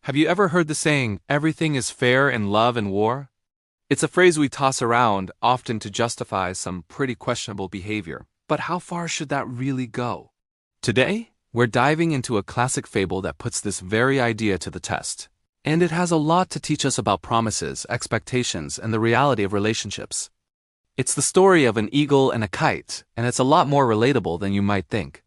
Have you ever heard the saying, everything is fair in love and war? It's a phrase we toss around, often to justify some pretty questionable behavior. But how far should that really go? Today, we're diving into a classic fable that puts this very idea to the test. And it has a lot to teach us about promises, expectations, and the reality of relationships. It's the story of an eagle and a kite, and it's a lot more relatable than you might think.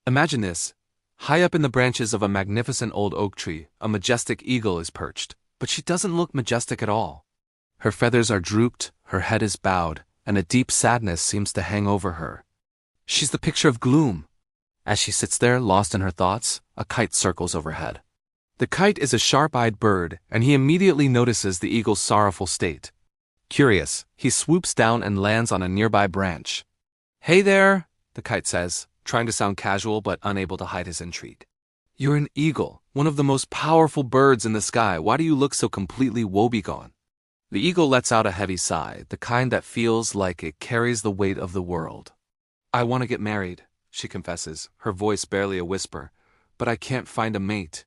Imagine this. High up in the branches of a magnificent old oak tree, a majestic eagle is perched, but she doesn't look majestic at all. Her feathers are drooped, her head is bowed, and a deep sadness seems to hang over her. She's the picture of gloom. As she sits there, lost in her thoughts, a kite circles overhead. The kite is a sharp-eyed bird, and he immediately notices the eagle's sorrowful state. Curious, he swoops down and lands on a nearby branch. "Hey there," the kite says, trying to sound casual but unable to hide his intrigue. "You're an eagle, one of the most powerful birds in the sky. Why do you look so completely woebegone?" The eagle lets out a heavy sigh, the kind that feels like it carries the weight of the world. "I want to get married," she confesses, her voice barely a whisper, "but I can't find a mate.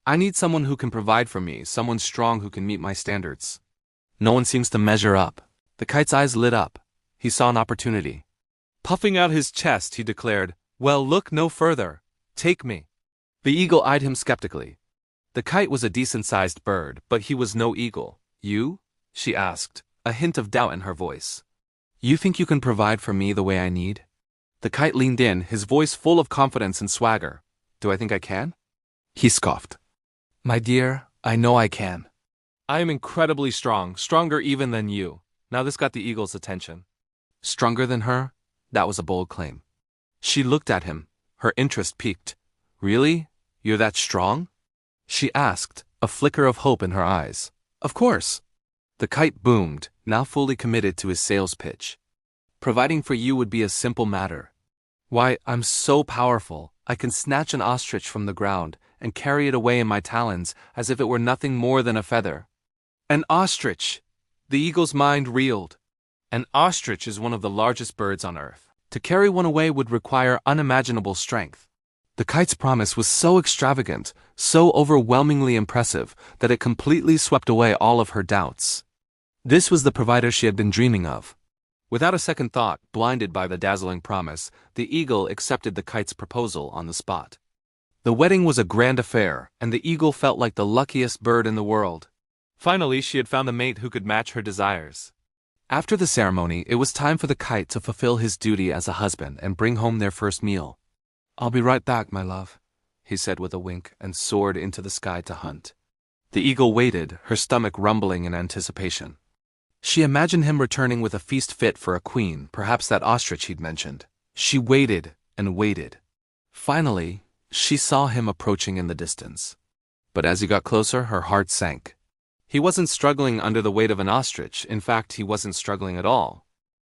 I need someone who can provide for me, someone strong who can meet my standards." No one seems to measure up. The kite's eyes lit up. He saw an opportunity. Puffing out his chest, he declared, "Well, look no further. Take me." The eagle eyed him skeptically. The kite was a decent-sized bird, but he was no eagle. "You?" she asked, a hint of doubt in her voice. "You think you can provide for me the way I need?" The kite leaned in, his voice full of confidence and swagger. "Do I think I can?" He scoffed. "My dear, I know I can. I am incredibly strong, stronger even than you." Now this got the eagle's attention. Stronger than her? That was a bold claim. She looked at him, her interest piqued. "Really? You're that strong?" she asked, a flicker of hope in her eyes. "Of course." The kite boomed, now fully committed to his sales pitch. "Providing for you would be a simple matter. Why, I'm so powerful, I can snatch an ostrich from the ground and carry it away in my talons as if it were nothing more than a feather." An ostrich! The eagle's mind reeled. An ostrich is one of the largest birds on Earth. To carry one away would require unimaginable strength. The kite's promise was so extravagant, so overwhelmingly impressive, that it completely swept away all of her doubts. This was the provider she had been dreaming of. Without a second thought, blinded by the dazzling promise, the eagle accepted the kite's proposal on the spot. The wedding was a grand affair, and the eagle felt like the luckiest bird in the world. Finally, she had found a mate who could match her desires. After the ceremony, it was time for the kite to fulfill his duty as a husband and bring home their first meal. "I'll be right back, my love," he said with a wink and soared into the sky to hunt. The eagle waited, her stomach rumbling in anticipation. She imagined him returning with a feast fit for a queen, perhaps that ostrich he'd mentioned. She waited and waited. Finally, she saw him approaching in the distance. But as he got closer, her heart sank. He wasn't struggling under the weight of an ostrich. In fact, he wasn't struggling at all.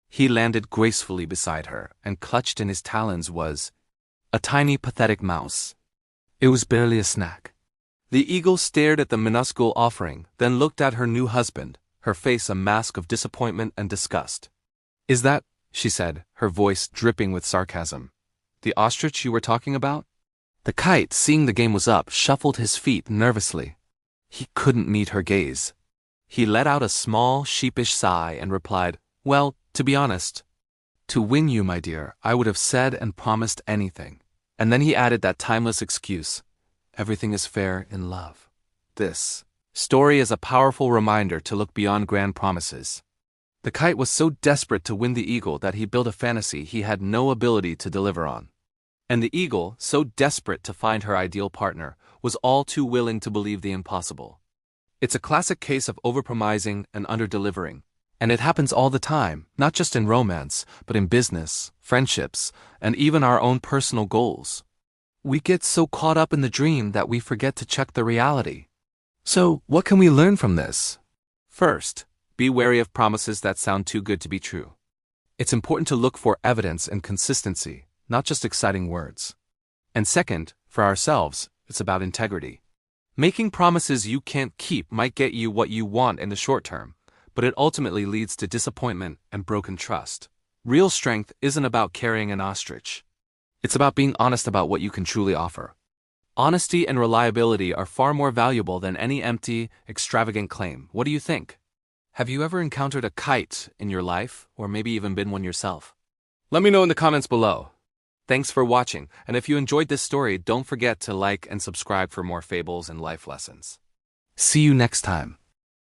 He landed gracefully beside her, and clutched in his talons was a tiny, pathetic mouse. It was barely a snack. The eagle stared at the minuscule offering, then looked at her new husband, her face a mask of disappointment and disgust. "Is that," she said, her voice dripping with sarcasm, "the ostrich you were talking about?" The kite, seeing the game was up, shuffled his feet nervously. He couldn't meet her gaze. He let out a small, sheepish sigh and replied, "Well, to be honest, to win you, my dear, I would have said and promised anything." And then he added that timeless excuse, "Everything is fair in love." This story is a powerful reminder to look beyond grand promises. The kite was so desperate to win the eagle that he built a fantasy he had no ability to deliver on. And the eagle, so desperate to find her ideal partner, was all too willing to believe the impossible. It's a classic case of overpromising and underdelivering. And it happens all the time, not just in romance, but in business, friendships, and even our own personal goals. We get so caught up in the dream that we forget to check the reality. So, what can we learn from this? First, be wary of promises that sound too good to be true. It's important to look for evidence and consistency, not just exciting words. And second, for ourselves, it's about integrity. Making promises you can't keep might get you what you want in the short term, but it ultimately leads to disappointment and broken trust. Real strength isn't about carrying an ostrich. It's about being honest about what you can truly offer. Honesty and reliability are far more valuable than any empty, extravagant claim. What do you think? Have you ever encountered a kite in your life, or maybe even been one yourself? Let me know in the comments below. Thanks for watching, and if you enjoyed this story, don't forget to like and subscribe for more fables and life lessons. See you next time.